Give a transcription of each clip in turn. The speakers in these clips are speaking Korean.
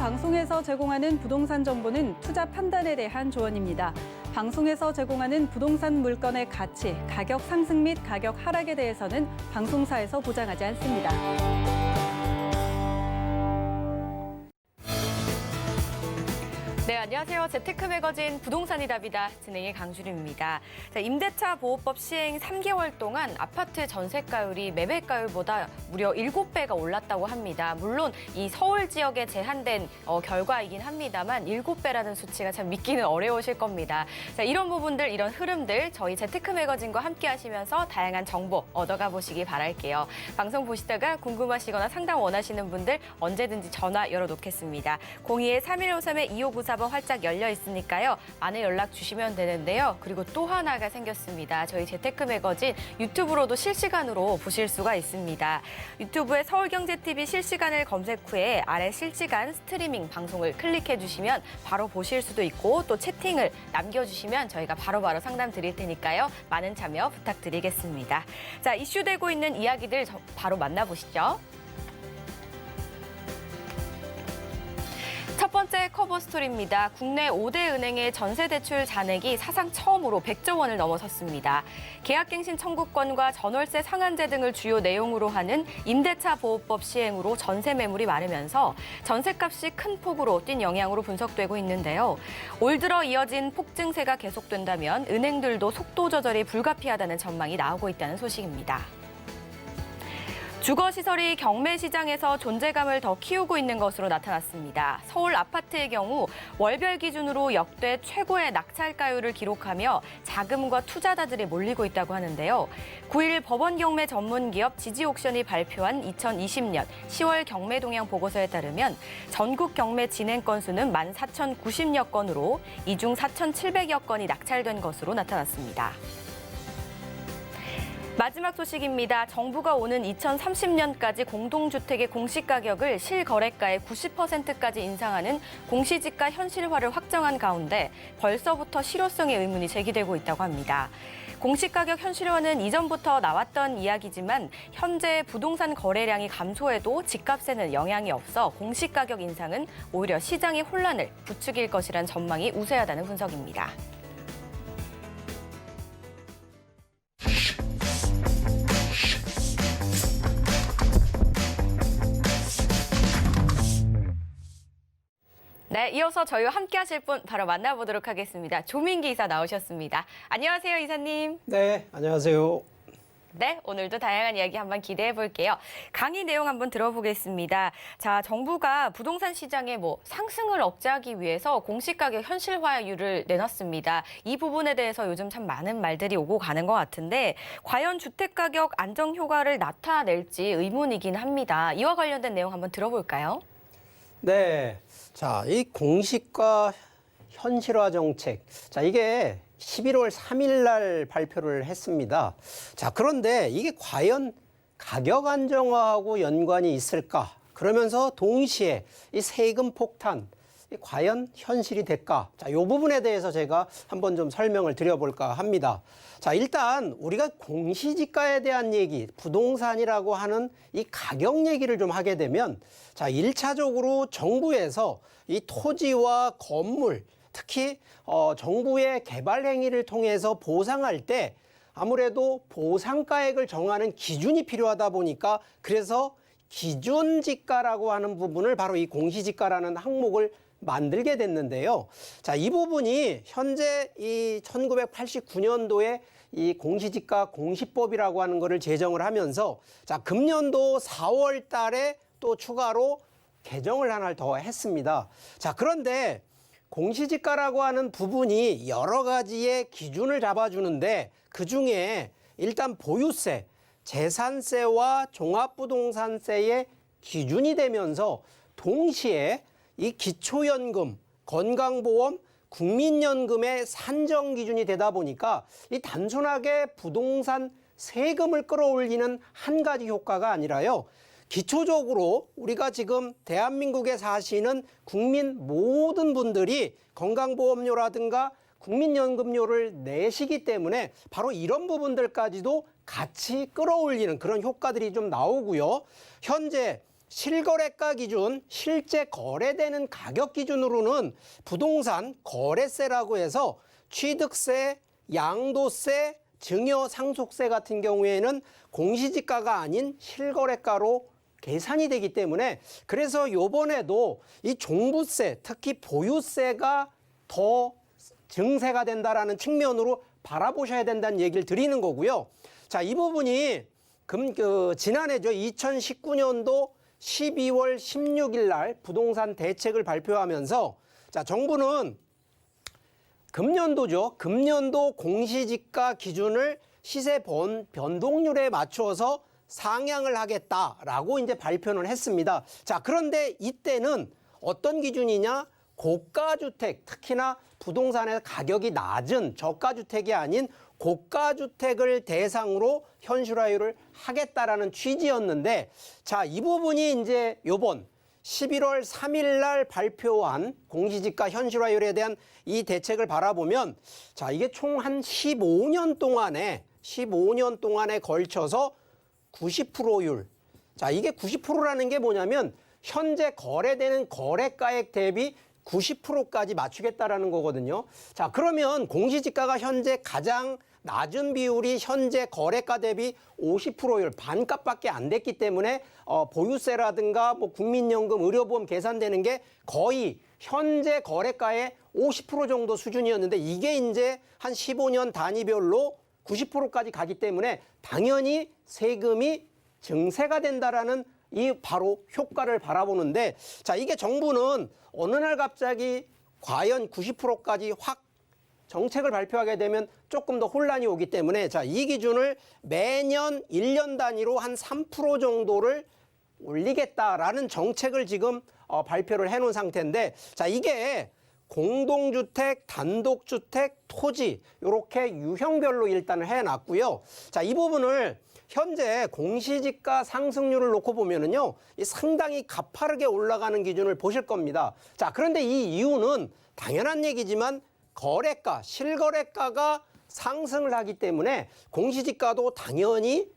방송에서 제공하는 부동산 정보는 투자 판단에 대한 조언입니다. 방송에서 제공하는 부동산 물건의 가치, 가격 상승 및 가격 하락에 대해서는 방송사에서 보장하지 않습니다. 네, 안녕하세요. 재테크 매거진 부동산이 답이다. 진행의 강주림입니다. 자, 임대차 보호법 시행 3개월 동안 아파트 전세가율이 매매가율보다 무려 7배가 올랐다고 합니다. 물론 이 서울 지역에 제한된 결과이긴 합니다만 7배라는 수치가 참 믿기는 어려우실 겁니다. 자, 이런 부분들, 이런 흐름들 저희 재테크 매거진과 함께 하시면서 다양한 정보 얻어가 보시기 바랄게요. 방송 보시다가 궁금하시거나 상담 원하시는 분들 언제든지 전화 열어놓겠습니다. 02-3153-2594 번 활짝 열려 있으니까요. 많은 연락 주시면 되는데요. 그리고 또 하나가 생겼습니다. 저희 재테크 매거진 유튜브로도 실시간으로 보실 수가 있습니다. 유튜브에 서울경제TV 실시간을 검색 후에 아래 실시간 스트리밍 방송을 클릭해 주시면 바로 보실 수도 있고 또 채팅을 남겨주시면 저희가 바로바로 상담 드릴 테니까요. 많은 참여 부탁드리겠습니다. 자, 이슈되고 있는 이야기들 바로 만나보시죠. 첫 번째 커버 스토리입니다. 국내 5대 은행의 전세대출 잔액이 사상 처음으로 100조 원을 넘어섰습니다. 계약갱신 청구권과 전월세 상한제 등을 주요 내용으로 하는 임대차 보호법 시행으로 전세 매물이 많으면서 전세값이 큰 폭으로 뛴 영향으로 분석되고 있는데요. 올 들어 이어진 폭증세가 계속된다면 은행들도 속도 조절이 불가피하다는 전망이 나오고 있다는 소식입니다. 주거시설이 경매시장에서 존재감을 더 키우고 있는 것으로 나타났습니다. 서울 아파트의 경우 월별 기준으로 역대 최고의 낙찰가율을 기록하며 자금과 투자자들이 몰리고 있다고 하는데요. 9일 법원 경매 전문기업 지지옥션이 발표한 2020년 10월 경매 동향 보고서에 따르면 전국 경매 진행 건수는 14,090여 건으로 이 중 4,700여 건이 낙찰된 것으로 나타났습니다. 마지막 소식입니다. 정부가 오는 2030년까지 공동주택의 공시가격을 실거래가의 90%까지 인상하는 공시지가 현실화를 확정한 가운데 벌써부터 실효성의 의문이 제기되고 있다고 합니다. 공시가격 현실화는 이전부터 나왔던 이야기지만 현재 부동산 거래량이 감소해도 집값에는 영향이 없어 공시가격 인상은 오히려 시장의 혼란을 부추길 것이란 전망이 우세하다는 분석입니다. 네, 이어서 저희와 함께 하실 분 바로 만나보도록 하겠습니다. 조민기 이사 나오셨습니다. 안녕하세요, 이사님. 네, 안녕하세요. 네, 오늘도 다양한 이야기 한번 기대해 볼게요. 강의 내용 한번 들어보겠습니다. 자, 정부가 부동산 시장의 상승을 억제하기 위해서 공시가격 현실화율을 내놨습니다. 이 부분에 대해서 요즘 참 많은 말들이 오고 가는 것 같은데 과연 주택가격 안정 효과를 나타낼지 의문이긴 합니다. 이와 관련된 내용 한번 들어볼까요? 네, 자, 이 공시가 현실화 정책. 자, 이게 11월 3일 날 발표를 했습니다. 자, 그런데 이게 과연 가격 안정화하고 연관이 있을까? 그러면서 동시에 이 세금 폭탄, 과연 현실이 될까? 자, 이 부분에 대해서 제가 한번 좀 설명을 드려볼까 합니다. 자, 일단 우리가 공시지가에 대한 얘기, 부동산이라고 하는 이 가격 얘기를 좀 하게 되면 자, 1차적으로 정부에서 이 토지와 건물, 특히 정부의 개발 행위를 통해서 보상할 때 아무래도 보상가액을 정하는 기준이 필요하다 보니까 그래서 기준지가라고 하는 부분을 바로 이 공시지가라는 항목을 만들게 됐는데요. 자, 이 부분이 현재 이 1989년도에 이 공시지가 공시법이라고 하는 거를 제정을 하면서 자, 금년도 4월 달에 또 추가로 개정을 하나 더 했습니다. 자, 그런데 공시지가라고 하는 부분이 여러 가지의 기준을 잡아주는데 그중에 일단 보유세, 재산세와 종합부동산세의 기준이 되면서 동시에 이 기초연금, 건강보험, 국민연금의 산정 기준이 되다 보니까 이 단순하게 부동산 세금을 끌어올리는 한 가지 효과가 아니라요. 기초적으로 우리가 지금 대한민국에 사시는 국민 모든 분들이 건강보험료라든가 국민연금료를 내시기 때문에 바로 이런 부분들까지도 같이 끌어올리는 그런 효과들이 좀 나오고요. 현재 실거래가 기준, 실제 거래되는 가격 기준으로는 부동산 거래세라고 해서 취득세, 양도세, 증여 상속세 같은 경우에는 공시지가가 아닌 실거래가로 계산이 되기 때문에 그래서 요번에도 이 종부세, 특히 보유세가 더 증세가 된다라는 측면으로 바라보셔야 된다는 얘기를 드리는 거고요. 자, 이 부분이 지난해죠. 2019년도 12월 16일 날 부동산 대책을 발표하면서 자, 정부는 금년도죠. 금년도 공시지가 기준을 시세 변동률에 맞추어서 상향을 하겠다라고 이제 발표를 했습니다. 자, 그런데 이때는 어떤 기준이냐? 고가주택, 특히나 부동산의 가격이 낮은 저가주택이 아닌 고가주택을 대상으로 현실화율을 하겠다라는 취지였는데, 자, 이 부분이 이제 요번 11월 3일 날 발표한 공시지가 현실화율에 대한 이 대책을 바라보면, 자, 이게 총 한 15년 동안에 걸쳐서 90%율. 자, 이게 90%라는 게 뭐냐면 현재 거래되는 거래가액 대비 90%까지 맞추겠다라는 거거든요. 자, 그러면 공시지가가 현재 가장 낮은 비율이 현재 거래가 대비 50%율, 반값밖에 안 됐기 때문에 보유세라든가 뭐 국민연금, 의료보험 계산되는 게 거의 현재 거래가의 50% 정도 수준이었는데 이게 이제 한 15년 단위별로 90%까지 가기 때문에 당연히 세금이 증세가 된다라는 이 바로 효과를 바라보는데, 자, 이게 정부는 어느 날 갑자기 과연 90%까지 확 정책을 발표하게 되면 조금 더 혼란이 오기 때문에, 자, 이 기준을 매년 1년 단위로 한 3% 정도를 올리겠다라는 정책을 지금 발표를 해놓은 상태인데, 자, 이게 공동주택, 단독주택, 토지 이렇게 유형별로 일단은 해놨고요. 자, 이 부분을 현재 공시지가 상승률을 놓고 보면은요, 이 상당히 가파르게 올라가는 기준을 보실 겁니다. 자, 그런데 이 이유는 당연한 얘기지만 거래가, 실거래가가 상승을 하기 때문에 공시지가도 당연히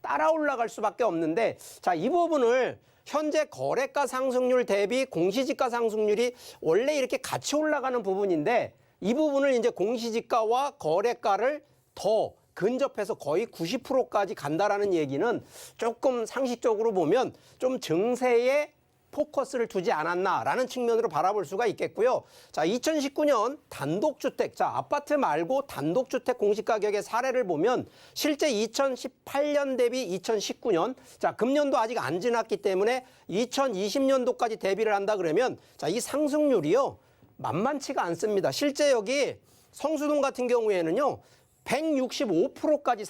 따라 올라갈 수밖에 없는데, 자, 이 부분을 현재 거래가 상승률 대비 공시지가 상승률이 원래 이렇게 같이 올라가는 부분인데 이 부분을 이제 공시지가와 거래가를 더 근접해서 거의 90%까지 간다라는 얘기는 조금 상식적으로 보면 좀 증세에 포커스를 두지 않았나라는 측면으로 바라볼 수가 있겠고요. 자, 2019년 단독주택, 자, 아파트 말고 단독주택 공시가격의 사례를 보면 실제 2018년 대비 2019년, 자, 금년도 아직 안 지났기 때문에 2020년도까지 대비를 한다 그러면, 자, 이 상승률이요, 만만치가 않습니다. 실제 여기 성수동 같은 경우에는요, 165%까지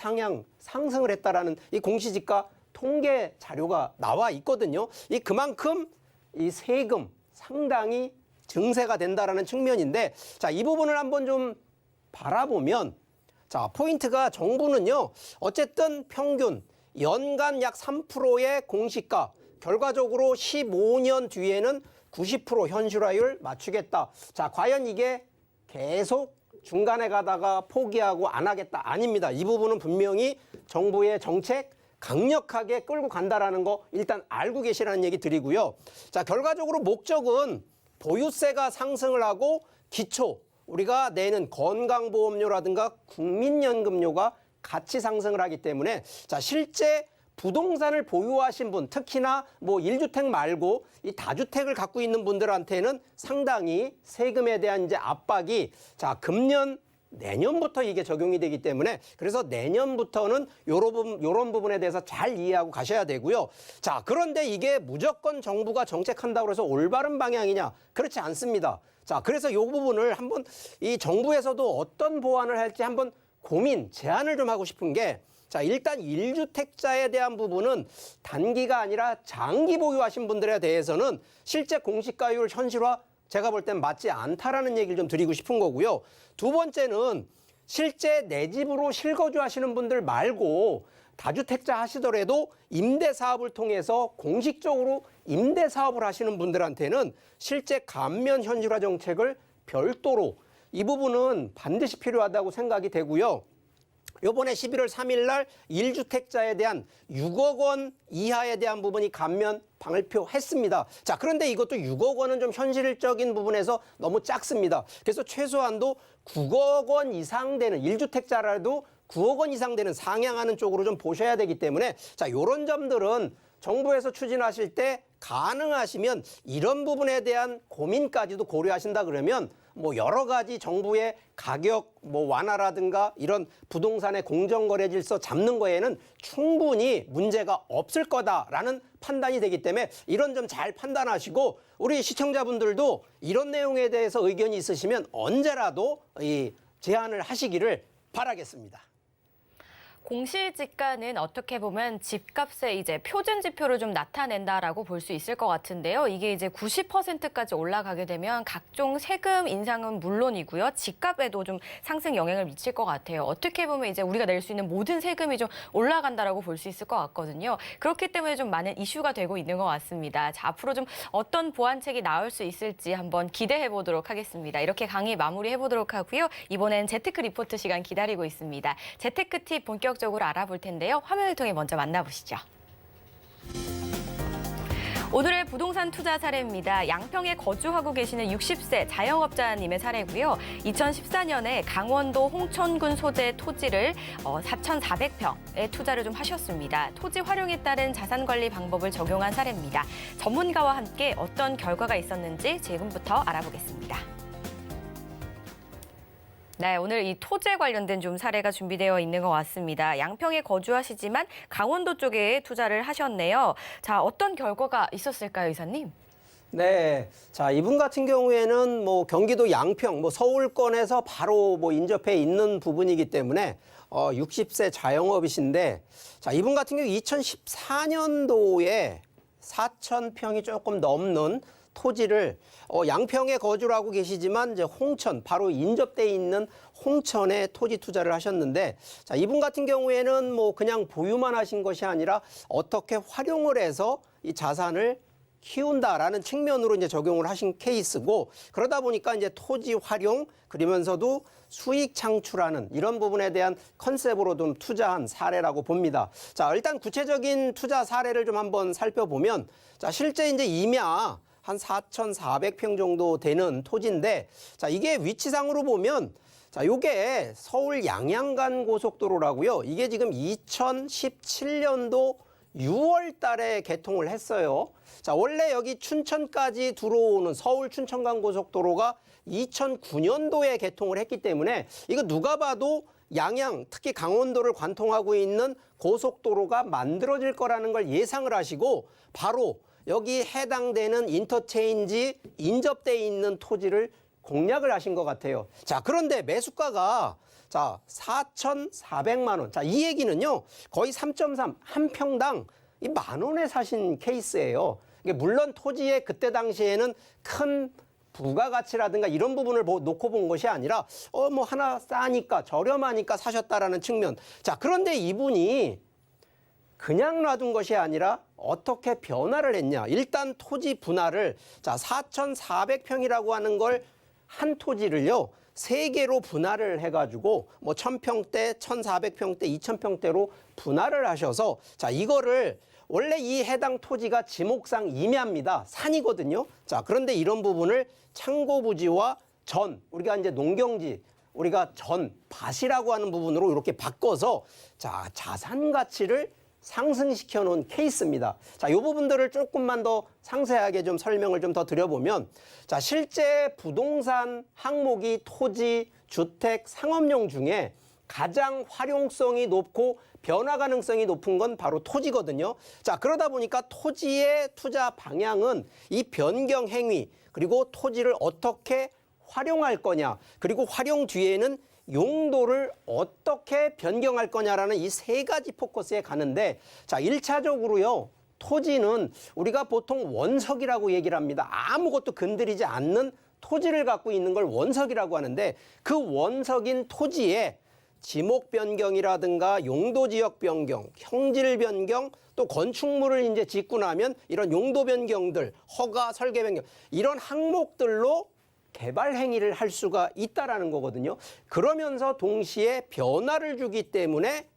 상승을 했다라는 이 공시지가 통계 자료가 나와 있거든요. 이 그만큼 이 세금 상당히 증세가 된다라는 측면인데, 자, 이 부분을 한번 좀 바라보면, 자, 포인트가 정부는요, 어쨌든 평균 연간 약 3%의 공시가, 결과적으로 15년 뒤에는 90% 현실화율 맞추겠다. 자, 과연 이게 계속 중간에 가다가 포기하고 안 하겠다? 아닙니다. 이 부분은 분명히 정부의 정책 강력하게 끌고 간다라는 거 일단 알고 계시라는 얘기 드리고요. 자, 결과적으로 목적은 보유세가 상승을 하고 기초, 우리가 내는 건강보험료라든가 국민연금료가 같이 상승을 하기 때문에, 자, 실제 부동산을 보유하신 분, 특히나 뭐 1주택 말고 이 다주택을 갖고 있는 분들한테는 상당히 세금에 대한 이제 압박이, 자, 내년부터 이게 적용이 되기 때문에, 그래서 내년부터는 요런 부분에 대해서 잘 이해하고 가셔야 되고요. 자, 그런데 이게 무조건 정부가 정책한다고 해서 올바른 방향이냐? 그렇지 않습니다. 자, 그래서 요 부분을 한번 이 정부에서도 어떤 보완을 할지 한번 제안을 좀 하고 싶은 게, 자, 일단 1주택자에 대한 부분은 단기가 아니라 장기 보유하신 분들에 대해서는 실제 공시가율 현실화 제가 볼 땐 맞지 않다라는 얘기를 좀 드리고 싶은 거고요. 두 번째는 실제 내 집으로 실거주 하시는 분들 말고 다주택자 하시더라도 임대사업을 통해서 공식적으로 임대사업을 하시는 분들한테는 실제 감면 현실화 정책을 별도로, 이 부분은 반드시 필요하다고 생각이 되고요. 요번에 11월 3일 날 1주택자에 대한 6억 원 이하에 대한 부분이 감면 발표했습니다. 자, 그런데 이것도 6억 원은 좀 현실적인 부분에서 너무 작습니다. 그래서 최소한도 9억 원 이상 되는 1주택자라도 9억 원 이상 되는 상향하는 쪽으로 좀 보셔야 되기 때문에 자, 요런 점들은 정부에서 추진하실 때 가능하시면 이런 부분에 대한 고민까지도 고려하신다 그러면 뭐 여러 가지 정부의 가격 뭐 완화라든가 이런 부동산의 공정거래 질서 잡는 거에는 충분히 문제가 없을 거다라는 판단이 되기 때문에 이런 점 잘 판단하시고 우리 시청자분들도 이런 내용에 대해서 의견이 있으시면 언제라도 이 제안을 하시기를 바라겠습니다. 공시지가는 어떻게 보면 집값의 이제 표준 지표를 좀 나타낸다라고 볼 수 있을 것 같은데요. 이게 이제 90%까지 올라가게 되면 각종 세금 인상은 물론이고요. 집값에도 좀 상승 영향을 미칠 것 같아요. 어떻게 보면 이제 우리가 낼 수 있는 모든 세금이 좀 올라간다라고 볼 수 있을 것 같거든요. 그렇기 때문에 좀 많은 이슈가 되고 있는 것 같습니다. 자, 앞으로 좀 어떤 보완책이 나올 수 있을지 한번 기대해 보도록 하겠습니다. 이렇게 강의 마무리해 보도록 하고요. 이번엔 재테크 리포트 시간 기다리고 있습니다. 재테크 팁 본격적으로 알아볼 텐데요. 화면을 통해 먼저 만나보시죠. 오늘의 부동산 투자 사례입니다. 양평에 거주하고 계시는 60세 자영업자님의 사례고요. 2014년에 강원도 홍천군 소재 토지를 4,400평에 투자를 좀 하셨습니다. 토지 활용에 따른 자산 관리 방법을 적용한 사례입니다. 전문가와 함께 어떤 결과가 있었는지 지금부터 알아보겠습니다. 네, 오늘 이 토지에 관련된 좀 사례가 준비되어 있는 것 같습니다. 양평에 거주하시지만 강원도 쪽에 투자를 하셨네요. 자, 어떤 결과가 있었을까요, 이사님? 네. 자, 이분 같은 경우에는 뭐 경기도 양평, 뭐 서울권에서 바로 뭐 인접해 있는 부분이기 때문에 60세 자영업이신데 자, 이분 같은 경우 2014년도에 4,000평이 조금 넘는 토지를 양평에 거주를 하고 계시지만 이제 홍천 바로 인접돼 있는 홍천에 토지 투자를 하셨는데 자, 이분 같은 경우에는 뭐 그냥 보유만 하신 것이 아니라 어떻게 활용을 해서 이 자산을 키운다라는 측면으로 이제 적용을 하신 케이스고 그러다 보니까 이제 토지 활용 그러면서도 수익 창출하는 이런 부분에 대한 컨셉으로 좀 투자한 사례라고 봅니다. 자, 일단 구체적인 투자 사례를 좀 한번 살펴보면 자, 실제 이제 임야 한 4,400평 정도 되는 토지인데 자, 이게 위치상으로 보면 자, 요게 서울 양양간 고속도로라고요. 이게 지금 2017년도 6월 달에 개통을 했어요. 자, 원래 여기 춘천까지 들어오는 서울 춘천간 고속도로가 2009년도에 개통을 했기 때문에 이거 누가 봐도 양양, 특히 강원도를 관통하고 있는 고속도로가 만들어질 거라는 걸 예상을 하시고 바로 여기 해당되는 인터체인지 인접돼 있는 토지를 공략을 하신 것 같아요. 자, 그런데 매수가가 자, 4,400만 원. 자, 이 얘기는요. 거의 3.3 한 평당 이 만 원에 사신 케이스예요. 이게 물론 토지에 그때 당시에는 큰 부가가치라든가 이런 부분을 놓고 본 것이 아니라 뭐 하나 싸니까 저렴하니까 사셨다라는 측면. 자, 그런데 이분이 그냥 놔둔 것이 아니라 어떻게 변화를 했냐. 일단 토지 분할을 자, 4,400평이라고 하는 걸 한 토지를요. 3개로 분할을 해가지고 뭐 1,000평대, 1,400평대, 2,000평대로 분할을 하셔서 자, 이거를 원래 이 해당 토지가 지목상 임야입니다. 산이거든요. 자, 그런데 이런 부분을 창고부지와 전, 우리가 이제 농경지, 우리가 전, 밭이라고 하는 부분으로 이렇게 바꿔서 자, 자산 가치를 상승시켜 놓은 케이스입니다. 자, 이 부분들을 조금만 더 상세하게 좀 설명을 좀 더 드려보면 자, 실제 부동산 항목이 토지, 주택, 상업용 중에 가장 활용성이 높고 변화 가능성이 높은 건 바로 토지거든요. 자, 그러다 보니까 토지의 투자 방향은 이 변경 행위 그리고 토지를 어떻게 활용할 거냐 그리고 활용 뒤에는 용도를 어떻게 변경할 거냐라는 이 3가지 포커스에 가는데 자, 1차적으로요. 토지는 우리가 보통 원석이라고 얘기를 합니다. 아무것도 건드리지 않는 토지를 갖고 있는 걸 원석이라고 하는데 그 원석인 토지에 지목 변경이라든가 용도 지역 변경, 형질 변경, 또 건축물을 이제 짓고 나면 이런 용도 변경들, 허가, 설계 변경 이런 항목들로 개발 행위를 할 수가 있다라는 거거든요. 그러면서 동시에 변화를 주기 때문에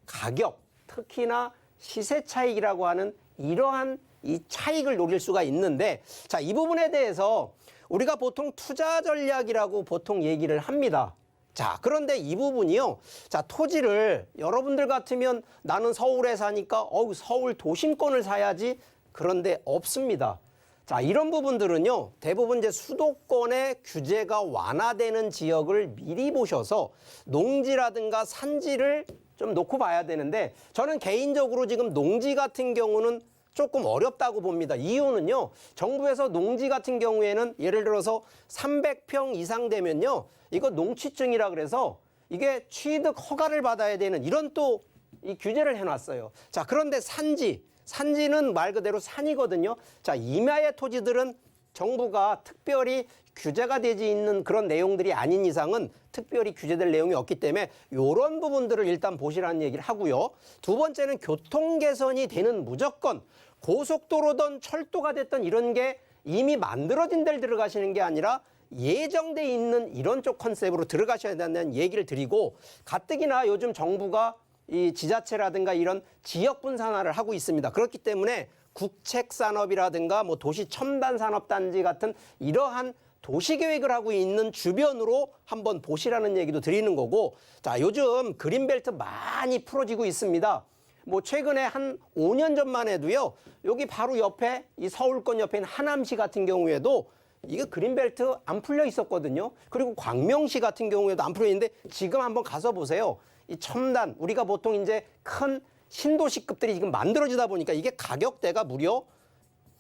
가격, 특히나 시세 차익이라고 하는 이러한 이 차익을 노릴 수가 있는데, 자, 이 부분에 대해서 우리가 보통 투자 전략이라고 보통 얘기를 합니다. 자, 그런데 이 부분이요. 자, 토지를 여러분들 같으면 나는 서울에 사니까 서울 도심권을 사야지. 그런데 없습니다. 자, 이런 부분들은요. 대부분 이제 수도권의 규제가 완화되는 지역을 미리 보셔서 농지라든가 산지를 좀 놓고 봐야 되는데, 저는 개인적으로 지금 농지 같은 경우는 조금 어렵다고 봅니다. 이유는요. 정부에서 농지 같은 경우에는 예를 들어서 300평 이상 되면요. 이거 농취증이라 그래서 이게 취득 허가를 받아야 되는 이런 또 이 규제를 해놨어요. 자, 그런데 산지는 말 그대로 산이거든요. 자, 임야의 토지들은 정부가 특별히 규제가 되지 있는 그런 내용들이 아닌 이상은 특별히 규제될 내용이 없기 때문에 이런 부분들을 일단 보시라는 얘기를 하고요. 두 번째는 교통 개선이 되는 무조건 고속도로든 철도가 됐든 이런 게 이미 만들어진 데를 들어가시는 게 아니라 예정돼 있는 이런 쪽 컨셉으로 들어가셔야 된다는 얘기를 드리고, 가뜩이나 요즘 정부가 이 지자체라든가 이런 지역 분산화를 하고 있습니다. 그렇기 때문에 국책산업이라든가 뭐 도시 첨단 산업단지 같은 이러한 도시계획을 하고 있는 주변으로 한번 보시라는 얘기도 드리는 거고, 자, 요즘 그린벨트 많이 풀어지고 있습니다. 뭐 최근에 한 5년 전만 해도요, 여기 바로 옆에 이 서울권 옆에 있는 하남시 같은 경우에도 이게 그린벨트 안 풀려 있었거든요. 그리고 광명시 같은 경우에도 안 풀려 있는데 지금 한번 가서 보세요. 이 첨단, 우리가 보통 이제 큰 신도시급들이 지금 만들어지다 보니까 이게 가격대가 무려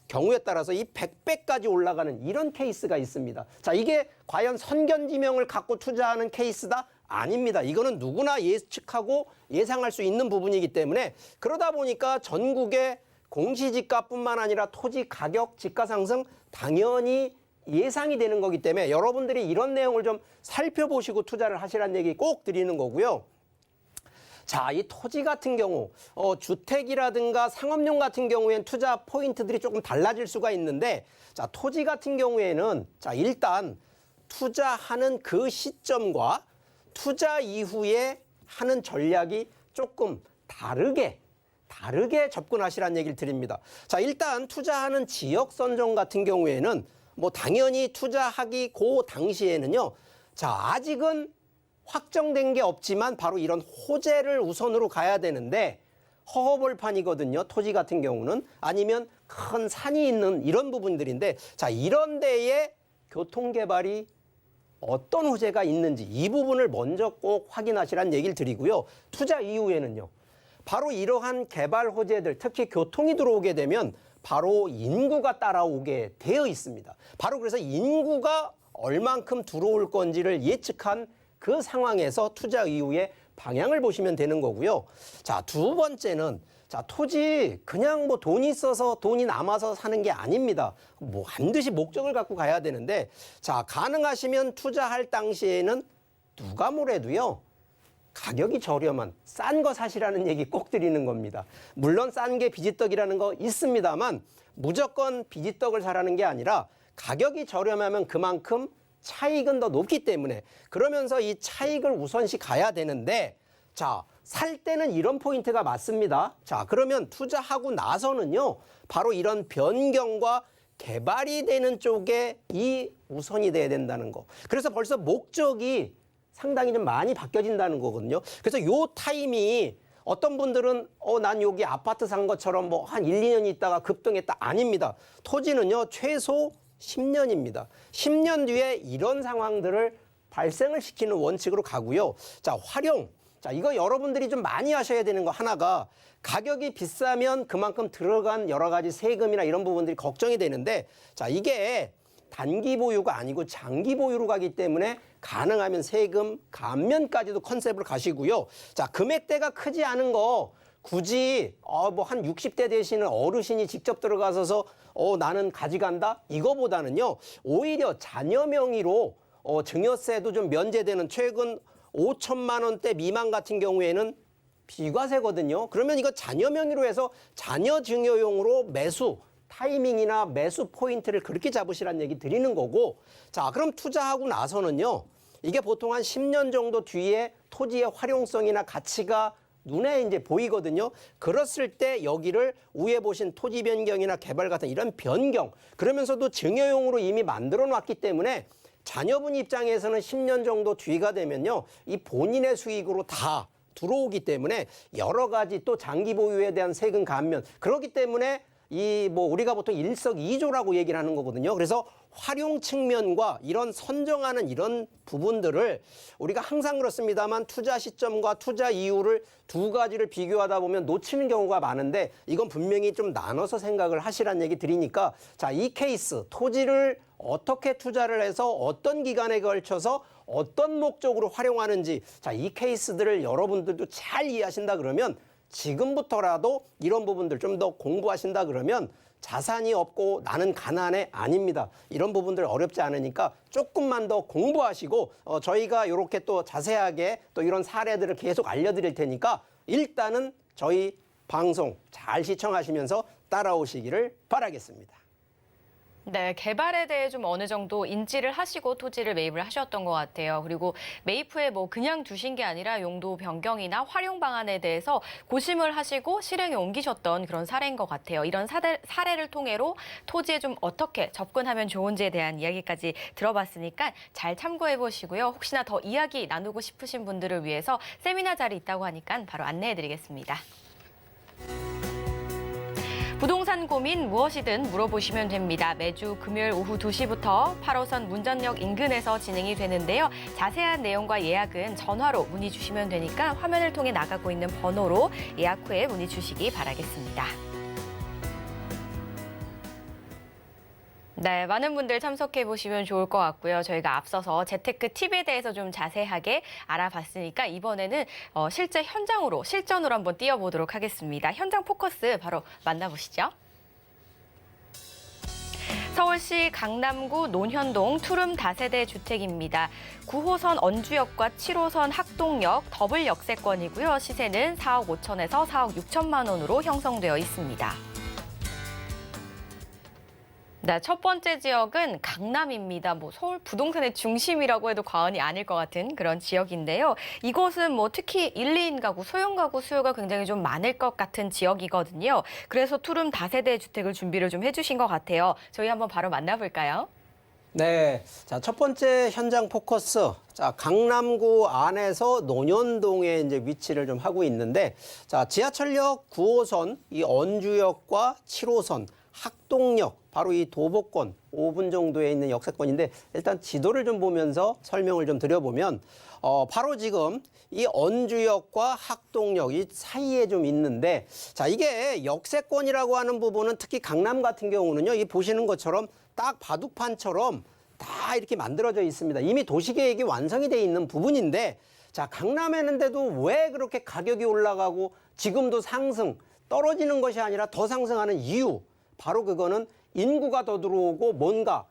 경우에 따라서 이 100배까지 올라가는 이런 케이스가 있습니다. 자, 이게 과연 선견지명을 갖고 투자하는 케이스다? 아닙니다. 이거는 누구나 예측하고 예상할 수 있는 부분이기 때문에, 그러다 보니까 전국의 공시지가뿐만 아니라 토지 가격, 지가 상승 당연히 예상이 되는 거기 때문에 여러분들이 이런 내용을 좀 살펴보시고 투자를 하시라는 얘기 꼭 드리는 거고요. 자, 이 토지 같은 경우 주택이라든가 상업용 같은 경우에는 투자 포인트들이 조금 달라질 수가 있는데, 자, 토지 같은 경우에는 자, 일단 투자하는 그 시점과 투자 이후에 하는 전략이 조금 다르게 접근하시라는 얘기를 드립니다. 자, 일단 투자하는 지역 선정 같은 경우에는 뭐 당연히 투자하기 그 당시에는요. 자, 아직은 확정된 게 없지만 바로 이런 호재를 우선으로 가야 되는데, 허허벌판이거든요. 토지 같은 경우는 아니면 큰 산이 있는 이런 부분들인데, 자, 이런 데에 교통개발이 어떤 호재가 있는지 이 부분을 먼저 꼭 확인하시라는 얘기를 드리고요. 투자 이후에는요. 바로 이러한 개발 호재들, 특히 교통이 들어오게 되면 바로 인구가 따라오게 되어 있습니다. 바로 그래서 인구가 얼만큼 들어올 건지를 예측한 그 상황에서 투자 이후에 방향을 보시면 되는 거고요. 자, 두 번째는 자, 토지 그냥 뭐 돈이 있어서 돈이 남아서 사는 게 아닙니다. 뭐 반드시 목적을 갖고 가야 되는데, 자, 가능하시면 투자할 당시에는 누가 뭐래도요. 가격이 저렴한 싼 거 사시라는 얘기 꼭 드리는 겁니다. 물론 싼 게 비지떡이라는 거 있습니다만 무조건 비지떡을 사라는 게 아니라 가격이 저렴하면 그만큼 차익은 더 높기 때문에, 그러면서 이 차익을 우선시 가야 되는데, 자, 살 때는 이런 포인트가 맞습니다. 자, 그러면 투자하고 나서는요, 바로 이런 변경과 개발이 되는 쪽에 이 우선이 돼야 된다는 거. 그래서 벌써 목적이 상당히 좀 많이 바뀌어진다는 거거든요. 그래서 요 타임이 어떤 분들은 난 여기 아파트 산 것처럼 뭐 한 1, 2년 있다가 급등했다. 아닙니다. 토지는요, 최소 10년입니다. 10년 뒤에 이런 상황들을 발생을 시키는 원칙으로 가고요. 자, 활용. 자, 이거 여러분들이 좀 많이 하셔야 되는 거 하나가, 가격이 비싸면 그만큼 들어간 여러 가지 세금이나 이런 부분들이 걱정이 되는데, 자, 이게 단기 보유가 아니고 장기 보유로 가기 때문에 가능하면 세금 감면까지도 컨셉으로 가시고요. 자, 금액대가 크지 않은 거 굳이 뭐 한 60대 되시는 어르신이 직접 들어가서 나는 가져간다? 이거보다는요. 오히려 자녀 명의로 증여세도 좀 면제되는, 최근 5천만 원대 미만 같은 경우에는 비과세거든요. 그러면 이거 자녀 명의로 해서 자녀 증여용으로 매수 타이밍이나 매수 포인트를 그렇게 잡으시라는 얘기 드리는 거고, 자, 그럼 투자하고 나서는요, 이게 보통 한 10년 정도 뒤에 토지의 활용성이나 가치가 눈에 이제 보이거든요. 그랬을 때 여기를 위에 보신 토지 변경이나 개발 같은 이런 변경, 그러면서도 증여용으로 이미 만들어 놨기 때문에 자녀분 입장에서는 10년 정도 뒤가 되면요, 이 본인의 수익으로 다 들어오기 때문에 여러 가지 또 장기 보유에 대한 세금 감면, 그렇기 때문에 이 뭐 우리가 보통 일석이조라고 얘기를 하는 거거든요. 그래서 활용 측면과 이런 선정하는 이런 부분들을 우리가 항상 그렇습니다만 투자 시점과 투자 이유를 두 가지를 비교하다 보면 놓치는 경우가 많은데, 이건 분명히 좀 나눠서 생각을 하시라는 얘기 드리니까, 자, 이 케이스 토지를 어떻게 투자를 해서 어떤 기간에 걸쳐서 어떤 목적으로 활용하는지, 자, 이 케이스들을 여러분들도 잘 이해하신다 그러면 지금부터라도 이런 부분들 좀 더 공부하신다 그러면 자산이 없고 나는 가난해 아닙니다. 이런 부분들 어렵지 않으니까 조금만 더 공부하시고 저희가 이렇게 또 자세하게 또 이런 사례들을 계속 알려드릴 테니까 일단은 저희 방송 잘 시청하시면서 따라오시기를 바라겠습니다. 네, 개발에 대해 좀 어느 정도 인지를 하시고 토지를 매입을 하셨던 것 같아요. 그리고 매입 후에 뭐 그냥 두신 게 아니라 용도 변경이나 활용 방안에 대해서 고심을 하시고 실행에 옮기셨던 그런 사례인 것 같아요. 이런 사례를 통해로 토지에 좀 어떻게 접근하면 좋은지에 대한 이야기까지 들어봤으니까 잘 참고해 보시고요. 혹시나 더 이야기 나누고 싶으신 분들을 위해서 세미나 자리 있다고 하니까 바로 안내해 드리겠습니다. 부동산 고민 무엇이든 물어보시면 됩니다. 매주 금요일 오후 2시부터 8호선 문전역 인근에서 진행이 되는데요. 자세한 내용과 예약은 전화로 문의 주시면 되니까 화면을 통해 나가고 있는 번호로 예약 후에 문의 주시기 바라겠습니다. 네, 많은 분들 참석해 보시면 좋을 것 같고요. 저희가 앞서서 재테크 팁에 대해서 좀 자세하게 알아봤으니까 이번에는 실제 현장으로 실전으로 한번 뛰어보도록 하겠습니다. 현장 포커스 바로 만나보시죠. 서울시 강남구 논현동 투룸 다세대 주택입니다. 9호선 언주역과 7호선 학동역 더블 역세권이고요. 시세는 4억 5천에서 4억 6천만 원으로 형성되어 있습니다. 네, 첫 번째 지역은 강남입니다. 뭐 서울 부동산의 중심이라고 해도 과언이 아닐 것 같은 그런 지역인데요. 이곳은 뭐 특히 1, 2인 가구, 소형 가구 수요가 굉장히 좀 많을 것 같은 지역이거든요. 그래서 투룸 다세대 주택을 준비를 좀 해주신 것 같아요. 저희 한번 바로 만나볼까요? 네, 자, 첫 번째 현장 포커스. 자, 강남구 안에서 논현동에 이제 위치를 좀 하고 있는데, 자, 지하철역 9호선, 이 언주역과 7호선, 학동역, 바로 이 도보권 5분 정도에 있는 역세권인데, 일단 지도를 좀 보면서 설명을 좀 드려보면 바로 지금 이 언주역과 학동역 이 사이에 좀 있는데, 자, 이게 역세권이라고 하는 부분은 특히 강남 같은 경우는요, 이 보시는 것처럼 딱 바둑판처럼 다 이렇게 만들어져 있습니다. 이미 도시계획이 완성이 돼 있는 부분인데, 자, 강남에는데도 왜 그렇게 가격이 올라가고 지금도 상승, 떨어지는 것이 아니라 더 상승하는 이유, 바로 그거는 인구가 더 들어오고 뭔가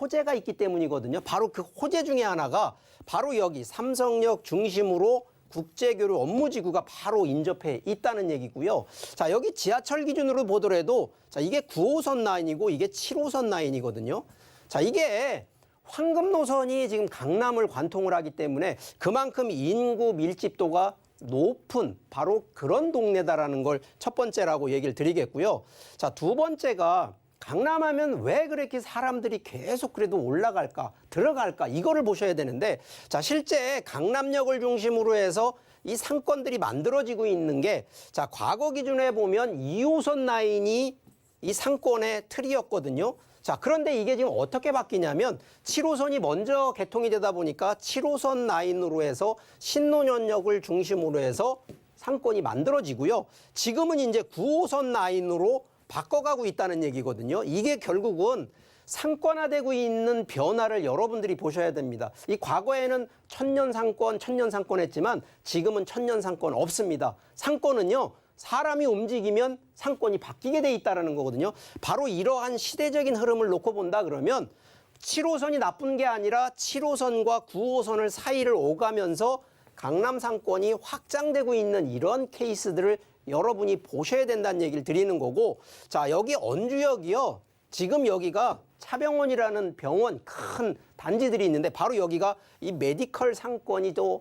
호재가 있기 때문이거든요. 바로 그 호재 중에 하나가 바로 여기 삼성역 중심으로 국제교류 업무지구가 바로 인접해 있다는 얘기고요. 자, 여기 지하철 기준으로 보더라도, 자, 이게 9호선 라인이고 이게 7호선 라인이거든요. 자, 이게 황금 노선이 지금 강남을 관통을 하기 때문에 그만큼 인구 밀집도가 높은 바로 그런 동네다라는 걸 첫 번째라고 얘기를 드리겠고요. 자, 두 번째가 강남하면 왜 그렇게 사람들이 계속 그래도 올라갈까, 들어갈까, 이거를 보셔야 되는데, 자, 실제 강남역을 중심으로 해서 이 상권들이 만들어지고 있는 게, 자, 과거 기준에 보면 2호선 라인이 이 상권의 틀이었거든요. 자, 그런데 이게 지금 어떻게 바뀌냐면 7호선이 먼저 개통이 되다 보니까 7호선 라인으로 해서 신논현역을 중심으로 해서 상권이 만들어지고요. 지금은 이제 9호선 라인으로 바꿔가고 있다는 얘기거든요. 이게 결국은 상권화되고 있는 변화를 여러분들이 보셔야 됩니다. 이 과거에는 천년 상권 했지만 지금은 천년 상권 없습니다. 상권은요, 사람이 움직이면 상권이 바뀌게 돼 있다는 거거든요. 바로 이러한 시대적인 흐름을 놓고 본다 그러면 7호선이 나쁜 게 아니라 7호선과 9호선을 사이를 오가면서 강남 상권이 확장되고 있는 이런 케이스들을 여러분이 보셔야 된다는 얘기를 드리는 거고, 자, 여기 언주역이요. 지금 여기가 차병원이라는 병원 큰 단지들이 있는데 바로 여기가 이 메디컬 상권이 더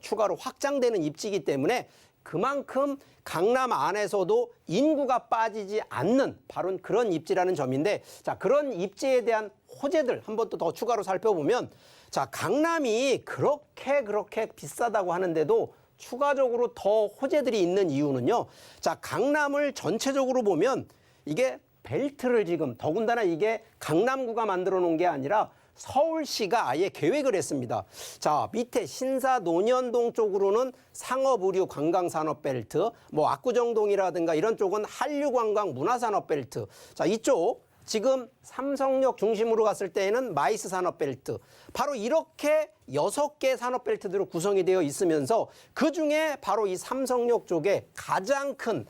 추가로 확장되는 입지이기 때문에 그만큼 강남 안에서도 인구가 빠지지 않는 바로 그런 입지라는 점인데, 자, 그런 입지에 대한 호재들 한번 또 더 추가로 살펴보면, 자, 강남이 그렇게 비싸다고 하는데도 추가적으로 더 호재들이 있는 이유는요. 자, 강남을 전체적으로 보면 이게 벨트를 지금 더군다나 이게 강남구가 만들어 놓은 게 아니라 서울시가 아예 계획을 했습니다. 자, 밑에 신사 논현동 쪽으로는 상업, 의류, 관광 산업 벨트, 뭐 압구정동이라든가 이런 쪽은 한류, 관광, 문화 산업 벨트. 자, 이쪽 지금 삼성역 중심으로 갔을 때에는 마이스 산업 벨트. 바로 이렇게 6개 산업 벨트들로 구성이 되어 있으면서 그중에 바로 이 삼성역 쪽에 가장 큰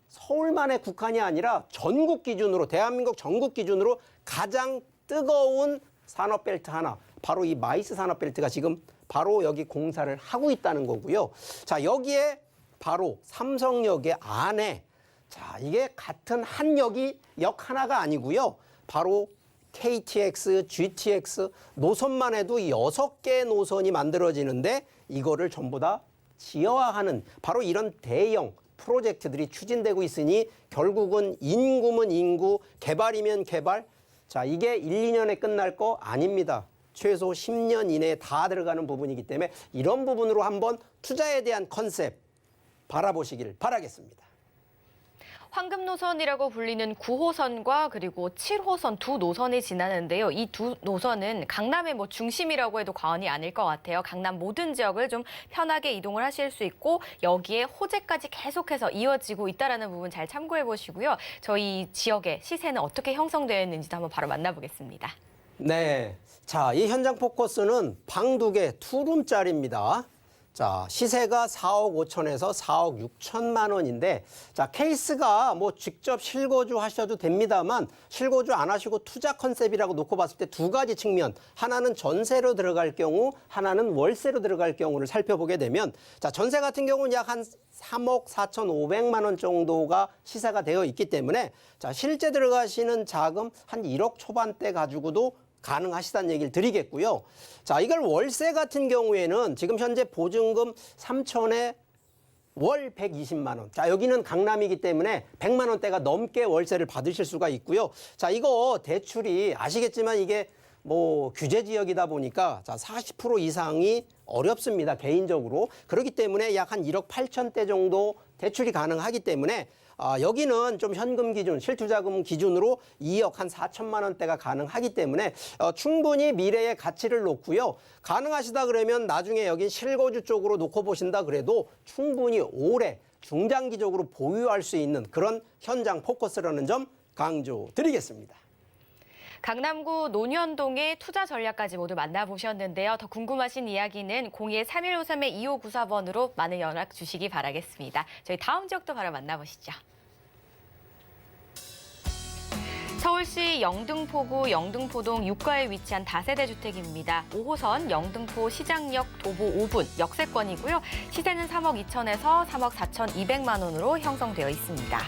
서울만의 국한이 아니라 전국 기준으로, 대한민국 전국 기준으로 가장 뜨거운 산업벨트 하나, 바로 이 마이스 산업벨트가 지금 바로 여기 공사를 하고 있다는 거고요. 자, 여기에 바로 삼성역의 안에, 자, 이게 같은 한 역이 역 하나가 아니고요. 바로 KTX, GTX 노선만 해도 6개 노선이 만들어지는데 이거를 전부 다 지하화하는 바로 이런 대형 프로젝트들이 추진되고 있으니 결국은 인구면 인구, 개발이면 개발. 자, 이게 1, 2년에 끝날 거 아닙니다. 최소 10년 이내에 다 들어가는 부분이기 때문에 이런 부분으로 한번 투자에 대한 컨셉 바라보시길 바라겠습니다. 황금 노선이라고 불리는 9호선과 그리고 7호선 두 노선이 지나는데요. 이 두 노선은 강남의 중심이라고 해도 과언이 아닐 것 같아요. 강남 모든 지역을 좀 편하게 이동을 하실 수 있고 여기에 호재까지 계속해서 이어지고 있다는 부분 잘 참고해 보시고요. 저희 지역의 시세는 어떻게 형성되어 있는지도 한번 바로 만나보겠습니다. 네, 자, 이 현장 포커스는 방 2개, 투룸짜리입니다. 자, 시세가 4억 5천에서 4억 6천만 원인데, 자, 케이스가 뭐 직접 실거주 하셔도 됩니다만 실거주 안 하시고 투자 컨셉이라고 놓고 봤을 때 두 가지 측면, 하나는 전세로 들어갈 경우, 하나는 월세로 들어갈 경우를 살펴보게 되면, 자, 전세 같은 경우는 약 한 3억 4,500만 원 정도가 시세가 되어 있기 때문에, 자, 실제 들어가시는 자금 한 1억 초반대 가지고도 가능하시다는 얘기를 드리겠고요. 자, 이걸 월세 같은 경우에는 지금 현재 보증금 3천에 월 120만 원. 자, 여기는 강남이기 때문에 100만 원대가 넘게 월세를 받으실 수가 있고요. 자, 이거 대출이 아시겠지만 이게 뭐 규제 지역이다 보니까 자, 40% 이상이 어렵습니다. 개인적으로. 그렇기 때문에 약 한 1억 8천대 정도 대출이 가능하기 때문에 여기는 좀 현금 기준, 실투자금 기준으로 2억 한 4천만 원대가 가능하기 때문에 충분히 미래의 가치를 놓고요. 가능하시다 그러면 나중에 여기 실거주 쪽으로 놓고 보신다 그래도 충분히 오래 중장기적으로 보유할 수 있는 그런 현장 포커스라는 점 강조드리겠습니다. 강남구 논현동의 투자 전략까지 모두 만나보셨는데요. 더 궁금하신 이야기는 02-3153-2594번으로 많은 연락 주시기 바라겠습니다. 저희 다음 지역도 바로 만나보시죠. 서울시 영등포구 영등포동 6가에 위치한 다세대 주택입니다. 5호선 영등포 시장역 도보 5분 역세권이고요. 시세는 3억 2천에서 3억 4,200만 원으로 형성되어 있습니다.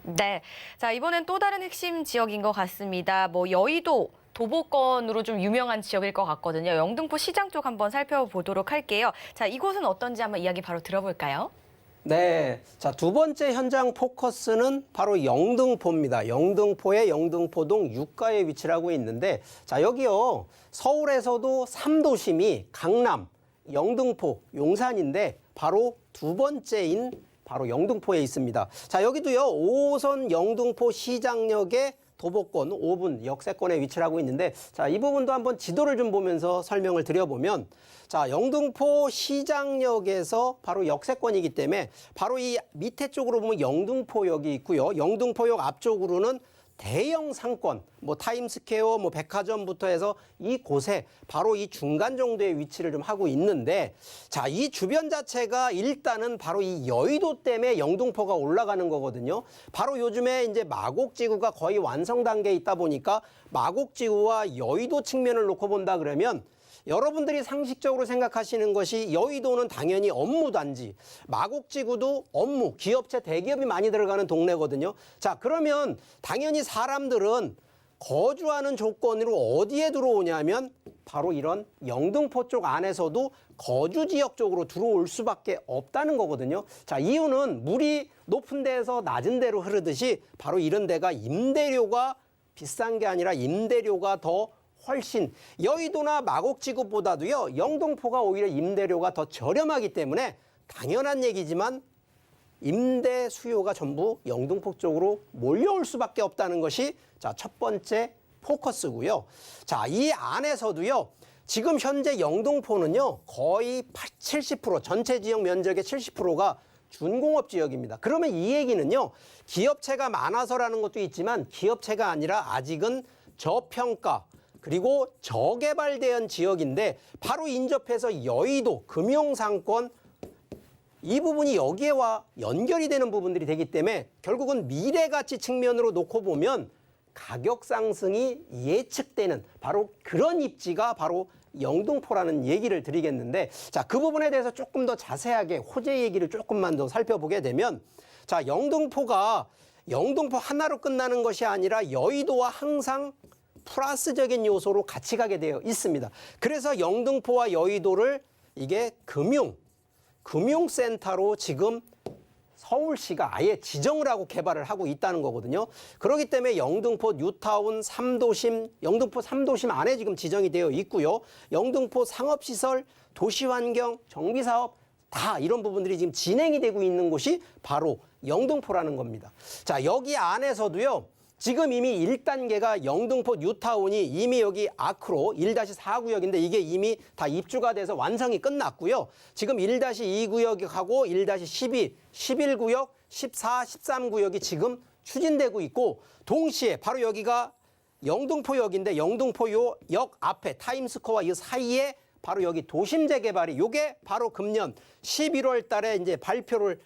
네, 자, 이번엔 또 다른 핵심 지역인 것 같습니다. 여의도 도보권으로 좀 유명한 지역일 것 같거든요. 영등포 시장 쪽 한번 살펴보도록 할게요. 자, 이곳은 어떤지 한번 이야기 바로 들어볼까요? 네, 자, 두 번째 현장 포커스는 바로 영등포입니다. 영등포의 영등포동 6가에 위치를 하고 있는데, 자, 여기요, 서울에서도 3도심이 강남, 영등포, 용산인데 바로 두 번째인 바로 영등포에 있습니다. 자, 여기도요, 5호선 영등포 시장역에 도보권 5분 역세권에 위치를 하고 있는데, 자, 이 부분도 한번 지도를 좀 보면서 설명을 드려보면, 자, 영등포 시장역에서 바로 역세권이기 때문에 바로 이 밑에 쪽으로 보면 영등포역이 있고요. 영등포역 앞쪽으로는 대형 상권, 타임스퀘어, 백화점부터 해서 이곳에 바로 이 중간 정도의 위치를 좀 하고 있는데, 자, 이 주변 자체가 일단은 바로 이 여의도 때문에 영등포가 올라가는 거거든요. 바로 요즘에 이제 마곡지구가 거의 완성 단계에 있다 보니까 마곡지구와 여의도 측면을 놓고 본다 그러면 여러분들이 상식적으로 생각하시는 것이 여의도는 당연히 업무단지, 마곡지구도 업무, 기업체, 대기업이 많이 들어가는 동네거든요. 자, 그러면 당연히 사람들은 거주하는 조건으로 어디에 들어오냐면 바로 이런 영등포 쪽 안에서도 거주 지역 쪽으로 들어올 수밖에 없다는 거거든요. 자, 이유는 물이 높은 데에서 낮은 데로 흐르듯이 바로 이런 데가 임대료가 비싼 게 아니라 임대료가 더 훨씬 여의도나 마곡지구보다도요, 영등포가 오히려 임대료가 더 저렴하기 때문에 당연한 얘기지만 임대 수요가 전부 영등포 쪽으로 몰려올 수밖에 없다는 것이 자, 첫 번째 포커스고요. 자, 이 안에서도요, 지금 현재 영등포는요, 거의 70%, 전체 지역 면적의 70%가 준공업 지역입니다. 그러면 이 얘기는요, 기업체가 많아서라는 것도 있지만 기업체가 아니라 아직은 저평가, 그리고 저개발된 지역인데 바로 인접해서 여의도, 금융상권, 이 부분이 여기에와 연결이 되는 부분들이 되기 때문에 결국은 미래가치 측면으로 놓고 보면 가격 상승이 예측되는 바로 그런 입지가 바로 영등포라는 얘기를 드리겠는데, 자, 그 부분에 대해서 조금 더 자세하게 호재 얘기를 조금만 더 살펴보게 되면, 자, 영등포 하나로 끝나는 것이 아니라 여의도와 항상 플러스적인 요소로 같이 가게 되어 있습니다. 그래서 영등포와 여의도를 이게 금융센터로 지금 서울시가 아예 지정을 하고 개발을 하고 있다는 거거든요. 그렇기 때문에 영등포 뉴타운 3도심, 영등포 3도심 안에 지금 지정이 되어 있고요. 영등포 상업시설, 도시환경, 정비사업 다 이런 부분들이 지금 진행이 되고 있는 곳이 바로 영등포라는 겁니다. 자, 여기 안에서도요, 지금 이미 1단계가 영등포 뉴타운이 이미 여기 아크로 1-4구역인데 이게 이미 다 입주가 돼서 완성이 끝났고요. 지금 1-2구역하고 1-12, 11구역, 14, 13구역이 지금 추진되고 있고, 동시에 바로 여기가 영등포역인데 영등포역 앞에 타임스퀘어 이 사이에 바로 여기 도심재 개발이 요게 바로 금년 11월 달에 이제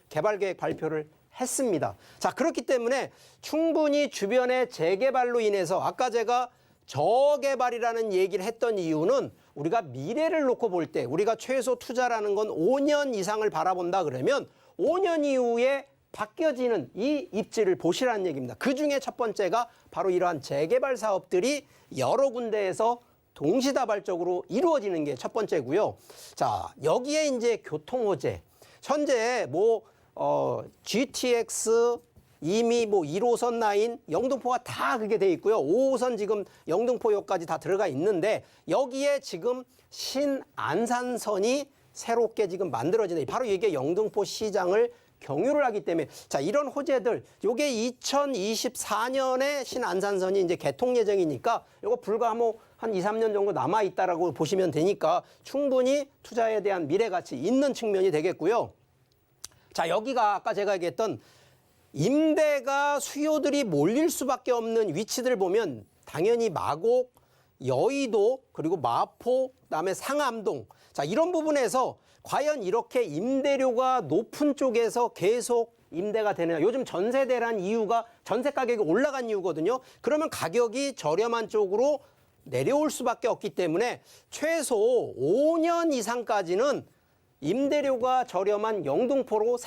개발 계획 발표를 했습니다. 자, 그렇기 때문에 충분히 주변의 재개발로 인해서 아까 제가 저개발이라는 얘기를 했던 이유는 우리가 미래를 놓고 볼 때 우리가 최소 투자라는 건 5년 이상을 바라본다 그러면 5년 이후에 바뀌어지는 이 입지를 보시라는 얘기입니다. 그중에 첫 번째가 바로 이러한 재개발 사업들이 여러 군데에서 동시다발적으로 이루어지는 게 첫 번째고요. 자, 여기에 이제 교통 호재. 현재 GTX 이미 1호선 라인 영등포가 다 그게 돼 있고요. 5호선 지금 영등포역까지 다 들어가 있는데 여기에 지금 신안산선이 새롭게 지금 만들어지는 바로 이게 영등포 시장을 경유를 하기 때문에 자, 이런 호재들 요게 2024년에 신안산선이 이제 개통 예정이니까 요거 불과 한 2, 3년 정도 남아 있다라고 보시면 되니까 충분히 투자에 대한 미래 가치 있는 측면이 되겠고요. 자, 여기가 아까 제가 얘기했던 임대가 수요들이 몰릴 수밖에 없는 위치들 보면 당연히 마곡, 여의도, 그리고 마포, 그다음에 상암동. 자, 이런 부분에서 과연 이렇게 임대료가 높은 쪽에서 계속 임대가 되느냐. 요즘 전세 대란 이유가 전세 가격이 올라간 이유거든요. 그러면 가격이 저렴한 쪽으로 내려올 수밖에 없기 때문에 최소 5년 이상까지는 임대료가 저렴한 영등포로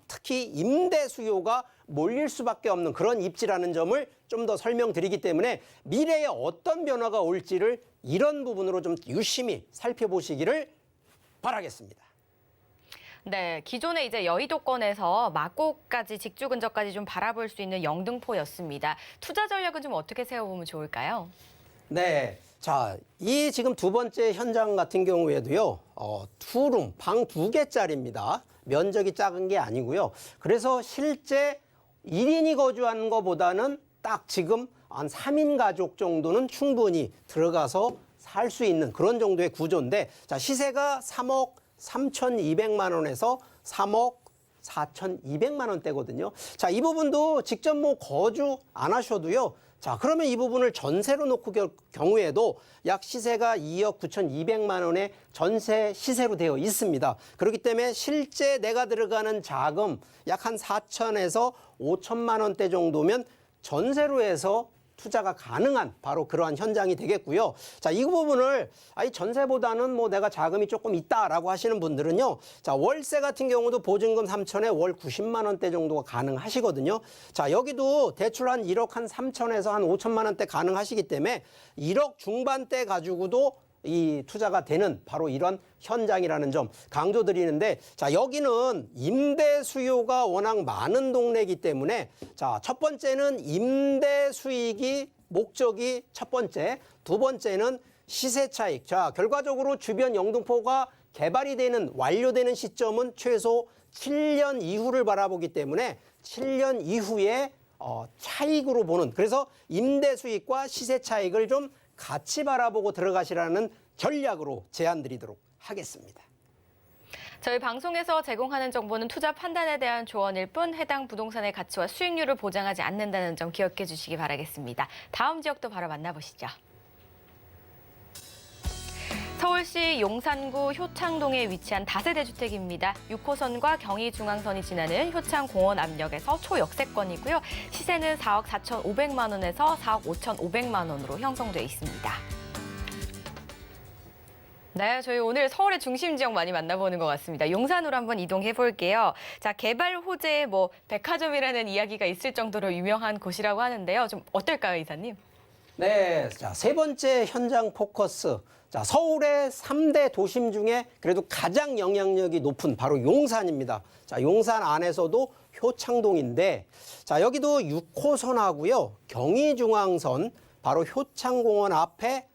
특히 임대 수요가 몰릴 수밖에 없는 그런 입지라는 점을 좀 더 설명드리기 때문에 미래에 어떤 변화가 올지를 이런 부분으로 좀 유심히 살펴보시기를 바라겠습니다. 네, 기존에 이제 여의도권에서 마곡까지 직주 근접까지 좀 바라볼 수 있는 영등포였습니다. 투자 전략은 좀 어떻게 세워보면 좋을까요? 네. 자, 이 지금 두 번째 현장 같은 경우에도요, 투룸, 방 2개짜리입니다. 면적이 작은 게 아니고요. 그래서 실제 1인이 거주하는 것보다는 딱 지금 한 3인 가족 정도는 충분히 들어가서 살 수 있는 그런 정도의 구조인데, 자, 시세가 3억 3,200만 원에서 3억 4,200만 원대거든요. 자, 이 부분도 직접 거주 안 하셔도요. 자, 그러면 이 부분을 전세로 놓고 경우에도 약 시세가 2억 9,200만 원의 전세 시세로 되어 있습니다. 그렇기 때문에 실제 내가 들어가는 자금 약 한 4천에서 5천만 원대 정도면 전세로 해서 투자가 가능한 바로 그러한 현장이 되겠고요. 자, 이 부분을 아니 전세보다는 뭐 내가 자금이 조금 있다라고 하시는 분들은요. 자, 월세 같은 경우도 보증금 3천에 월 90만 원대 정도가 가능하시거든요. 자, 여기도 대출 한 1억 한 3천에서 한 5천만 원대 가능하시기 때문에 1억 중반대 가지고도 이 투자가 되는 바로 이런 현장이라는 점 강조드리는데, 자, 여기는 임대 수요가 워낙 많은 동네이기 때문에, 자, 첫 번째는 임대 수익이 목적이 첫 번째, 두 번째는 시세 차익. 자, 결과적으로 주변 영등포가 개발이 되는 완료되는 시점은 최소 7년 이후를 바라보기 때문에 7년 이후에 차익으로 보는, 그래서 임대 수익과 시세 차익을 좀 같이 바라보고 들어가시라는 전략으로 제안드리도록 하겠습니다. 저희 방송에서 제공하는 정보는 투자 판단에 대한 조언일 뿐 해당 부동산의 가치와 수익률을 보장하지 않는다는 점 기억해 주시기 바라겠습니다. 다음 지역도 바로 만나보시죠. 서울시 용산구 효창동에 위치한 다세대 주택입니다. 6호선과 경의중앙선이 지나는 효창공원 앞역에서 초역세권이고요. 시세는 4억 4,500만 원에서 4억 5,500만 원으로 형성돼 있습니다. 네, 저희 오늘 서울의 중심 지역 많이 만나보는 것 같습니다. 용산으로 한번 이동해 볼게요. 자, 개발 호재에 뭐 백화점이라는 이야기가 있을 정도로 유명한 곳이라고 하는데요. 좀 어떨까요, 이사님? 네, 자, 세 번째 현장 포커스. 자, 서울의 3대 도심 중에 그래도 가장 영향력이 높은 바로 용산입니다. 자, 용산 안에서도 효창동인데, 자, 여기도 6호선하고요. 경의중앙선, 바로 효창공원 앞에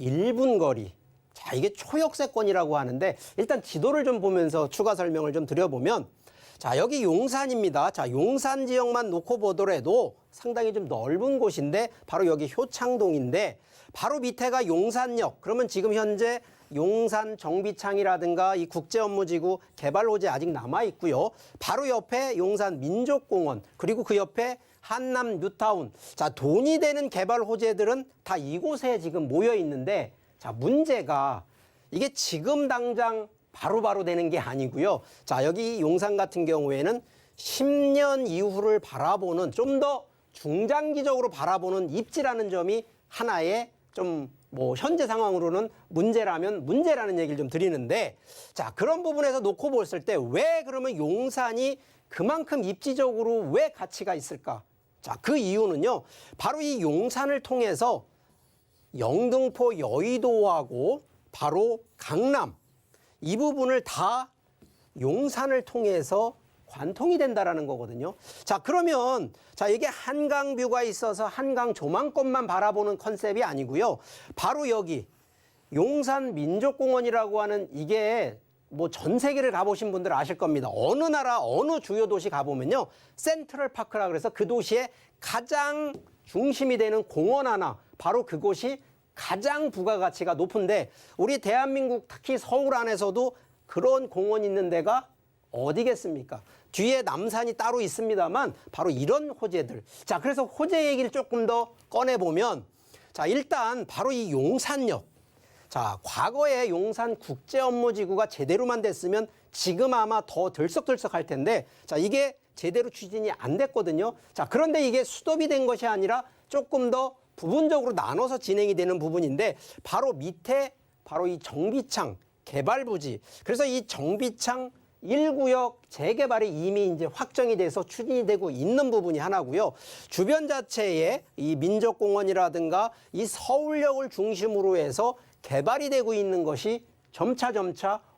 1분 거리. 자, 이게 초역세권이라고 하는데, 일단 지도를 좀 보면서 추가 설명을 좀 드려보면, 자, 여기 용산입니다. 자, 용산 지역만 놓고 보더라도 상당히 좀 넓은 곳인데 바로 여기 효창동인데, 바로 밑에가 용산역. 그러면 지금 현재 용산 정비창이라든가 이 국제업무지구 개발 호재 아직 남아 있고요. 바로 옆에 용산 민족공원, 그리고 그 옆에 한남 뉴타운. 자, 돈이 되는 개발 호재들은 다 이곳에 지금 모여 있는데, 자, 문제가 이게 지금 당장 바로바로 되는 게 아니고요. 자, 여기 용산 같은 경우에는 10년 이후를 바라보는, 좀 더 중장기적으로 바라보는 입지라는 점이 하나의 좀 뭐 현재 상황으로는 문제라는 얘기를 좀 드리는데, 자, 그런 부분에서 놓고 봤을 때 왜 그러면 용산이 그만큼 입지적으로 왜 가치가 있을까? 자, 그 이유는요. 바로 이 용산을 통해서 영등포 여의도하고 바로 강남, 이 부분을 다 용산을 통해서 관통이 된다라는 거거든요. 자, 그러면 자, 이게 한강뷰가 있어서 한강 조망권만 바라보는 컨셉이 아니고요. 바로 여기 용산 민족공원이라고 하는, 이게 뭐 전 세계를 가보신 분들 아실 겁니다. 어느 나라 어느 주요 도시 가보면요, 센트럴파크라 그래서 그 도시의 가장 중심이 되는 공원 하나, 바로 그곳이 가장 부가가치가 높은데, 우리 대한민국 특히 서울 안에서도 그런 공원이 있는 데가 어디겠습니까? 뒤에 남산이 따로 있습니다만 바로 이런 호재들. 자, 그래서 호재 얘기를 조금 더 꺼내보면, 자, 일단 바로 이 용산역. 자, 과거에 용산 국제업무지구가 제대로만 됐으면 지금 아마 더 들썩들썩할 텐데, 자, 이게 제대로 추진이 안 됐거든요. 자, 그런데 이게 수도비 된 것이 아니라 조금 더 부분적으로 나눠서 진행이 되는 부분인데, 바로 밑에 바로 이 정비창 개발부지. 그래서 이 정비창 1구역 재개발이 이미 이제 확정이 돼서 추진이 되고 있는 부분이 하나고요. 주변 자체에 이 민족공원이라든가 이 서울역을 중심으로 해서 개발이 되고 있는 것이 점차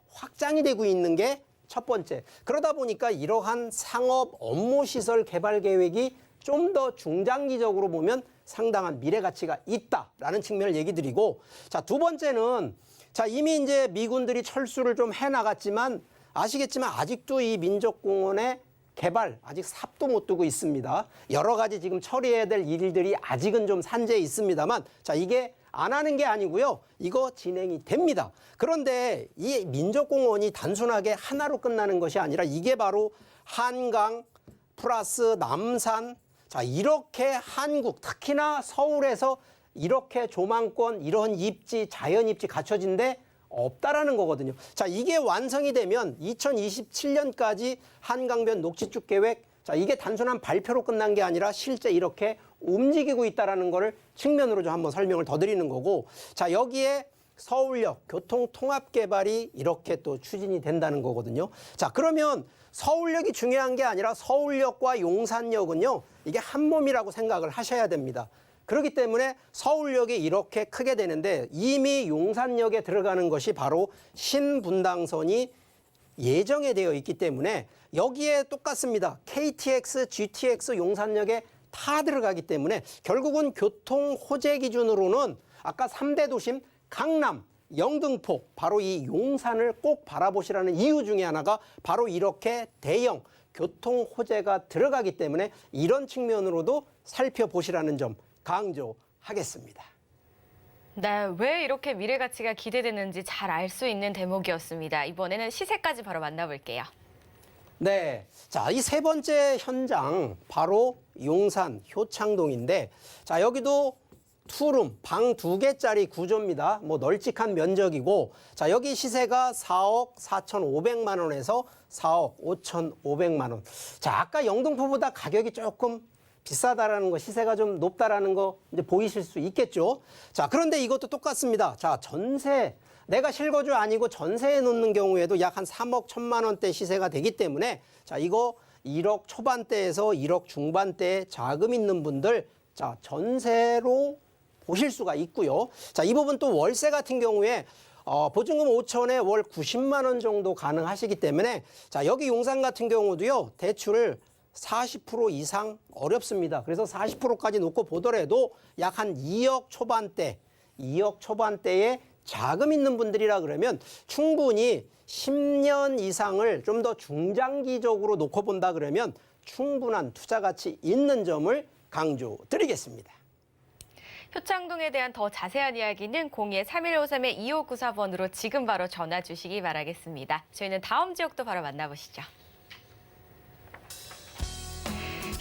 확장이 되고 있는 게 첫 번째. 그러다 보니까 이러한 상업 업무시설 개발 계획이 좀 더 중장기적으로 보면 상당한 미래 가치가 있다라는 측면을 얘기 드리고, 자, 두 번째는, 자, 이미 이제 미군들이 철수를 좀 해나갔지만 아시겠지만 아직도 이 민족공원의 개발 아직 삽도 못 두고 있습니다. 여러 가지 지금 처리해야 될 일들이 아직은 좀 산재해 있습니다만, 자, 이게 안 하는 게 아니고요. 이거 진행이 됩니다. 그런데 이 민족공원이 단순하게 하나로 끝나는 것이 아니라 이게 바로 한강 플러스 남산, 자, 이렇게 한국, 특히나 서울에서 이렇게 조망권, 이런 입지, 자연 입지 갖춰진 데 없다라는 거거든요. 자, 이게 완성이 되면 2027년까지 한강변 녹지축 계획, 자, 자, 이게 단순한 발표로 끝난 게 아니라 실제 이렇게 움직이고 있다라는 거를 측면으로 좀 한번 설명을 더 드리는 거고, 자, 여기에 서울역 교통통합개발이 이렇게 또 추진이 된다는 거거든요. 자, 그러면 서울역이 중요한 게 아니라 서울역과 용산역은요, 이게 한 몸이라고 생각을 하셔야 됩니다. 그렇기 때문에 서울역이 이렇게 크게 되는데 이미 용산역에 들어가는 것이 바로 신분당선이 예정에 되어 있기 때문에 여기에 똑같습니다. KTX, GTX 용산역에 다 들어가기 때문에 결국은 교통 호재 기준으로는 아까 3대 도심 강남, 영등포, 바로 이 용산을 꼭 바라보시라는 이유 중에 하나가 바로 이렇게 대형 교통 호재가 들어가기 때문에 이런 측면으로도 살펴보시라는 점 강조하겠습니다. 네, 왜 이렇게 미래 가치가 기대되는지 잘 알 수 있는 대목이었습니다. 이번에는 시세까지 바로 만나볼게요. 네, 자, 이 세 번째 현장 바로 용산 효창동인데, 자, 여기도 투룸 방 2개짜리 구조입니다. 뭐 널찍한 면적이고, 자, 여기 시세가 4억 4,500만 원에서 4억 5,500만 원. 자, 아까 영등포보다 가격이 조금 비싸다라는 거, 시세가 좀 높다라는 거 이제 보이실 수 있겠죠. 자, 그런데 이것도 똑같습니다. 자, 전세, 내가 실거주 아니고 전세에 놓는 경우에도 약 한 3억 1천만 원대 시세가 되기 때문에, 자, 이거 1억 초반대에서 1억 중반대에 자금 있는 분들, 자, 전세로 보실 수가 있고요. 자, 이 부분 또 월세 같은 경우에 보증금 5천에 월 90만 원 정도 가능하시기 때문에, 자, 여기 용산 같은 경우도요, 대출을 40% 이상 어렵습니다. 그래서 40%까지 놓고 보더라도 약 한 2억 초반대에 자금 있는 분들이라 그러면 충분히 10년 이상을 좀 더 중장기적으로 놓고 본다 그러면 충분한 투자 가치 있는 점을 강조드리겠습니다. 효창동에 대한 더 자세한 이야기는 02-3153-2594번으로 지금 바로 전화 주시기 바라겠습니다. 저희는 다음 지역도 바로 만나보시죠.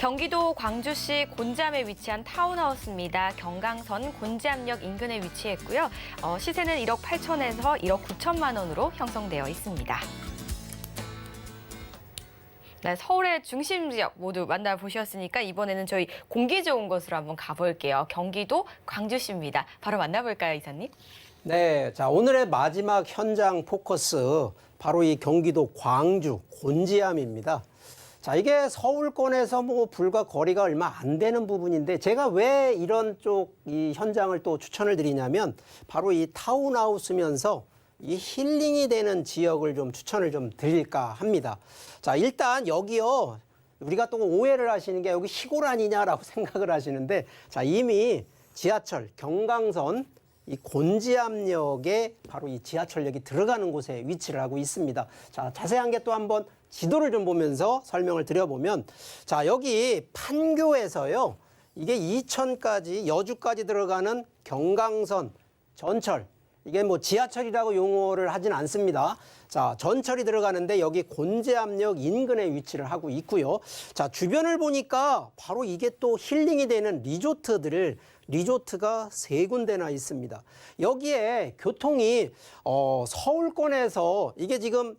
경기도 광주시 곤지암에 위치한 타운하우스입니다. 경강선 곤지암역 인근에 위치했고요. 시세는 1억 8천에서 1억 9천만 원으로 형성되어 있습니다. 네, 서울의 중심 지역 모두 만나보셨으니까 이번에는 저희 공기 좋은 곳으로 한번 가볼게요. 경기도 광주시입니다. 바로 만나볼까요, 이사님? 네, 자, 오늘의 마지막 현장 포커스 바로 이 경기도 광주 곤지암입니다. 자, 이게 서울권에서 뭐 불과 거리가 얼마 안 되는 부분인데 제가 왜 이런 쪽 이 현장을 또 추천을 드리냐면 바로 이 타운하우스면서 이 힐링이 되는 지역을 좀 추천을 좀 드릴까 합니다. 자, 일단 여기요, 우리가 또 오해를 하시는 게 여기 시골 아니냐라고 생각을 하시는데, 자, 이미 지하철 경강선 이 곤지암역에 바로 이 지하철역이 들어가는 곳에 위치를 하고 있습니다. 자, 자세한 게 또 한번 지도를 좀 보면서 설명을 드려보면, 자, 여기 판교에서요, 이게 이천까지 여주까지 들어가는 경강선 전철, 이게 뭐 지하철이라고 용어를 하진 않습니다. 자, 전철이 들어가는데 여기 곤지암역 인근에 위치를 하고 있고요. 자, 주변을 보니까 바로 이게 또 힐링이 되는 리조트가 3군데나 있습니다. 여기에 교통이 서울권에서 이게 지금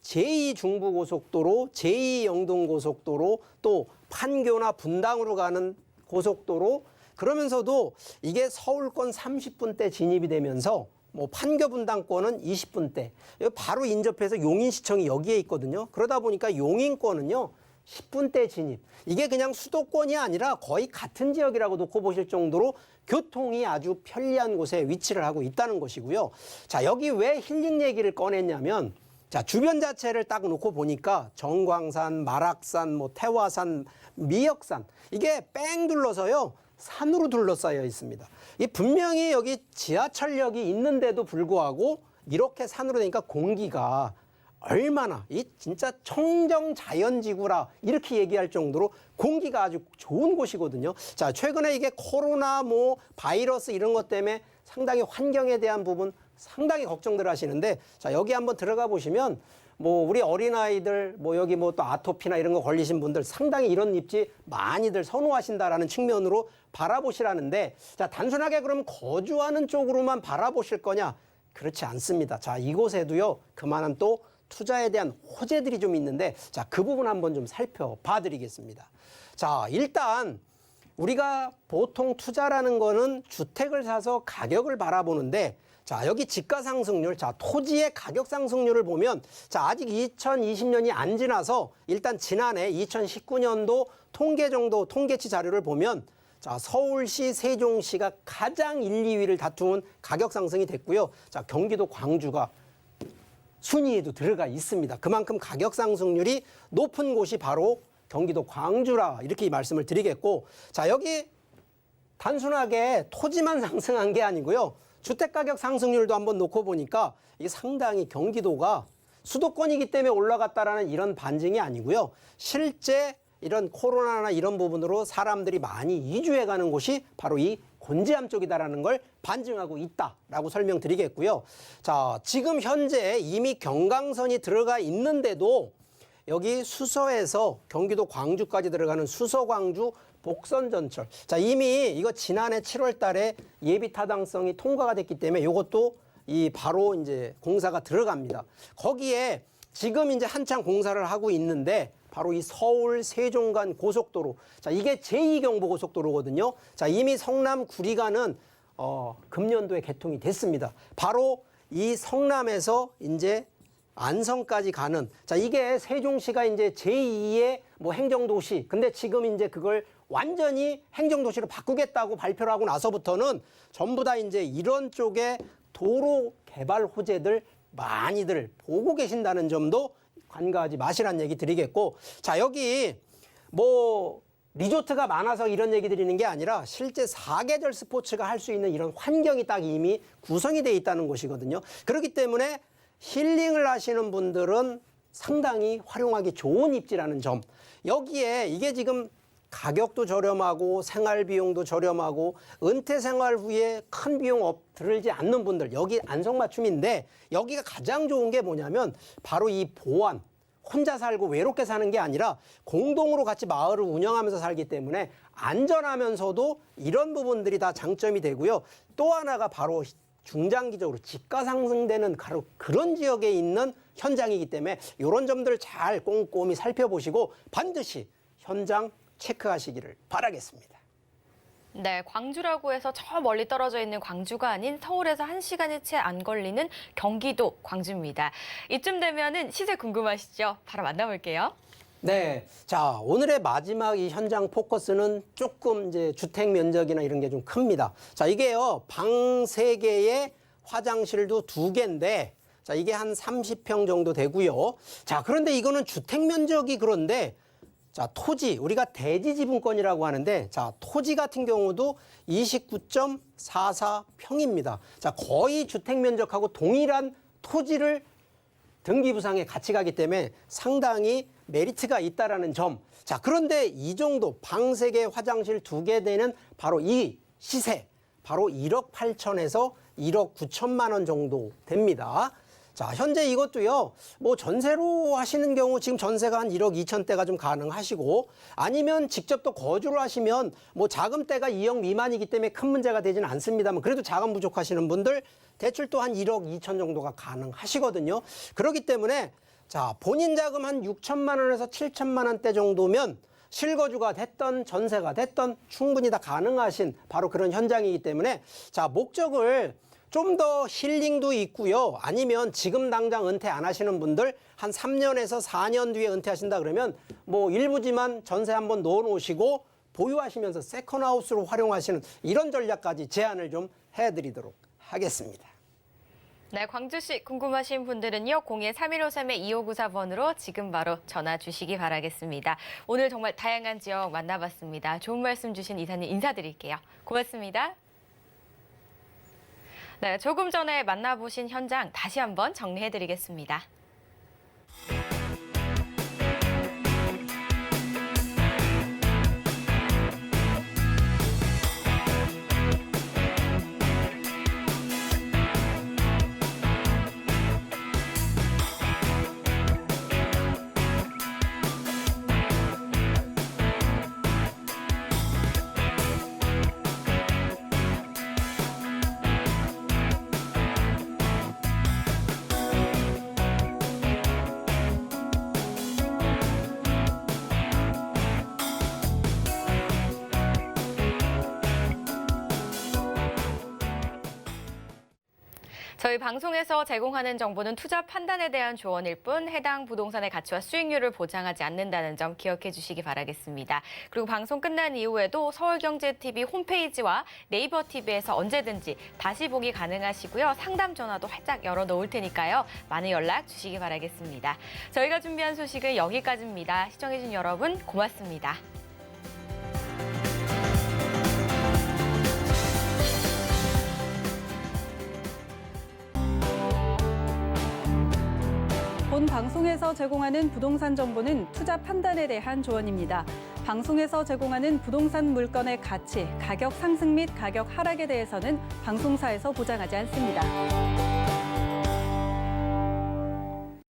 제2중부고속도로, 제2영동고속도로, 또 판교나 분당으로 가는 고속도로, 그러면서도 이게 서울권 30분대 진입이 되면서 뭐 판교 분당권은 20분대, 바로 인접해서 용인시청이 여기에 있거든요. 그러다 보니까 용인권은요 10분대 진입. 이게 그냥 수도권이 아니라 거의 같은 지역이라고 놓고 보실 정도로 교통이 아주 편리한 곳에 위치를 하고 있다는 것이고요. 자, 여기 왜 힐링 얘기를 꺼냈냐면, 자, 주변 자체를 딱 놓고 보니까 정광산, 마락산, 뭐 태화산, 미역산, 이게 뺑 둘러서요 산으로 둘러싸여 있습니다. 이 분명히 여기 지하철역이 있는데도 불구하고 이렇게 산으로 되니까 공기가 얼마나 이 진짜 청정 자연지구라 이렇게 얘기할 정도로 공기가 아주 좋은 곳이거든요. 자, 최근에 이게 코로나 뭐 바이러스 이런 것 때문에 상당히 환경에 대한 부분 상당히 걱정들 하시는데, 자, 여기 한번 들어가 보시면 뭐 우리 어린아이들 뭐 여기 뭐 또 아토피나 이런 거 걸리신 분들 상당히 이런 입지 많이들 선호하신다라는 측면으로 바라보시라는데, 자, 단순하게 그럼 거주하는 쪽으로만 바라보실 거냐? 그렇지 않습니다. 자, 이곳에도요 그만한 또 투자에 대한 호재들이 좀 있는데 자, 그 부분 한번 좀 살펴봐 드리겠습니다. 자, 일단 우리가 보통 투자라는 거는 주택을 사서 가격을 바라보는데 자, 여기 집가 상승률, 자, 토지의 가격 상승률을 보면 자, 아직 2020년이 안 지나서 일단 지난해 2019년도 통계치 자료를 보면 자, 서울시, 세종시가 가장 1, 2위를 다투는 가격 상승이 됐고요. 자, 경기도 광주가 순위에도 들어가 있습니다. 그만큼 가격 상승률이 높은 곳이 바로 경기도 광주라 이렇게 말씀을 드리겠고 자, 여기 단순하게 토지만 상승한 게 아니고요. 주택가격 상승률도 한번 놓고 보니까 이게 상당히 경기도가 수도권이기 때문에 올라갔다라는 이런 반증이 아니고요. 실제 이런 코로나나 이런 부분으로 사람들이 많이 이주해가는 곳이 바로 이 곤지암 쪽이다라는 걸 반증하고 있다라고 설명드리겠고요. 자, 지금 현재 이미 경강선이 들어가 있는데도 여기 수서에서 경기도 광주까지 들어가는 수서-광주 복선전철. 자, 이미 이거 지난해 7월 달에 예비 타당성이 통과가 됐기 때문에 이것도 바로 이제 공사가 들어갑니다. 거기에 지금 이제 한창 공사를 하고 있는데 바로 이 서울 세종 간 고속도로. 자, 이게 제2경부고속도로거든요. 자, 이미 성남 구리간은 금년도에 개통이 됐습니다. 바로 이 성남에서 이제 안성까지 가는 자, 이게 세종시가 이제 제2의 뭐 행정도시. 근데 지금 이제 그걸 완전히 행정도시로 바꾸겠다고 발표를 하고 나서부터는 전부 다 이제 이런 쪽에 도로 개발 호재들 많이들 보고 계신다는 점도 간과하지 마시라는 얘기 드리겠고 자, 여기 뭐 리조트가 많아서 이런 얘기 드리는 게 아니라 실제 사계절 스포츠가 할 수 있는 이런 환경이 딱 이미 구성이 돼 있다는 곳이거든요. 그렇기 때문에 힐링을 하시는 분들은 상당히 활용하기 좋은 입지라는 점. 여기에 이게 지금 가격도 저렴하고 생활비용도 저렴하고 은퇴 생활 후에 큰 비용 들지 않는 분들 여기 안성맞춤인데 여기가 가장 좋은 게 뭐냐면 바로 이 보안. 혼자 살고 외롭게 사는 게 아니라 공동으로 같이 마을을 운영하면서 살기 때문에 안전하면서도 이런 부분들이 다 장점이 되고요. 또 하나가 바로 중장기적으로 집가 상승되는 바로 그런 지역에 있는 현장이기 때문에 이런 점들을 잘 꼼꼼히 살펴보시고 반드시 현장 체크하시기를 바라겠습니다. 네, 광주라고 해서 저 멀리 떨어져 있는 광주가 아닌 서울에서 1시간이 채 안 걸리는 경기도 광주입니다. 이쯤 되면은 시세 궁금하시죠? 바로 만나볼게요. 네, 자, 오늘의 마지막 이 현장 포커스는 조금 이제 주택 면적이나 이런 게 좀 큽니다. 자, 이게요, 방 3개에 화장실도 2개인데, 자, 이게 한 30평 정도 되고요. 자, 그런데 이거는 주택 면적이 그런데, 자, 토지, 우리가 대지 지분권이라고 하는데, 자, 토지 같은 경우도 29.44평입니다. 자, 거의 주택 면적하고 동일한 토지를 등기부상에 같이 가기 때문에 상당히 메리트가 있다라는 점. 자, 그런데 이 정도 방 3개, 화장실 2개 되는 바로 이 시세, 바로 1억 8천에서 1억 9천만 원 정도 됩니다. 자, 현재 이것도요, 뭐 전세로 하시는 경우 지금 전세가 한 1억 2천대가 좀 가능하시고 아니면 직접 또 거주를 하시면 뭐 자금대가 2억 미만이기 때문에 큰 문제가 되지는 않습니다만 그래도 자금 부족하시는 분들 대출 또 한 1억 2천 정도가 가능하시거든요. 그렇기 때문에 자, 본인 자금 한 6천만 원에서 7천만 원대 정도면 실거주가 됐던 전세가 됐던 충분히 다 가능하신 바로 그런 현장이기 때문에 자, 목적을 좀 더 힐링도 있고요. 아니면 지금 당장 은퇴 안 하시는 분들 한 3년에서 4년 뒤에 은퇴하신다 그러면 뭐 일부지만 전세 한번 넣어 놓으시고 보유하시면서 세컨하우스로 활용하시는 이런 전략까지 제안을 좀 해드리도록 하겠습니다. 네, 광주시 궁금하신 분들은요. 02-3153-2594번으로 지금 바로 전화 주시기 바라겠습니다. 오늘 정말 다양한 지역 만나봤습니다. 좋은 말씀 주신 이사님 인사드릴게요. 고맙습니다. 네, 조금 전에 만나보신 현장 다시 한번 정리해드리겠습니다. 저희 방송에서 제공하는 정보는 투자 판단에 대한 조언일 뿐 해당 부동산의 가치와 수익률을 보장하지 않는다는 점 기억해 주시기 바라겠습니다. 그리고 방송 끝난 이후에도 서울경제TV 홈페이지와 네이버 TV에서 언제든지 다시 보기 가능하시고요. 상담 전화도 활짝 열어놓을 테니까요. 많은 연락 주시기 바라겠습니다. 저희가 준비한 소식은 여기까지입니다. 시청해주신 여러분 고맙습니다. 본 방송에서 제공하는 부동산 정보는 투자 판단에 대한 조언입니다. 방송에서 제공하는 부동산 물건의 가치, 가격 상승 및 가격 하락에 대해서는 방송사에서 보장하지 않습니다.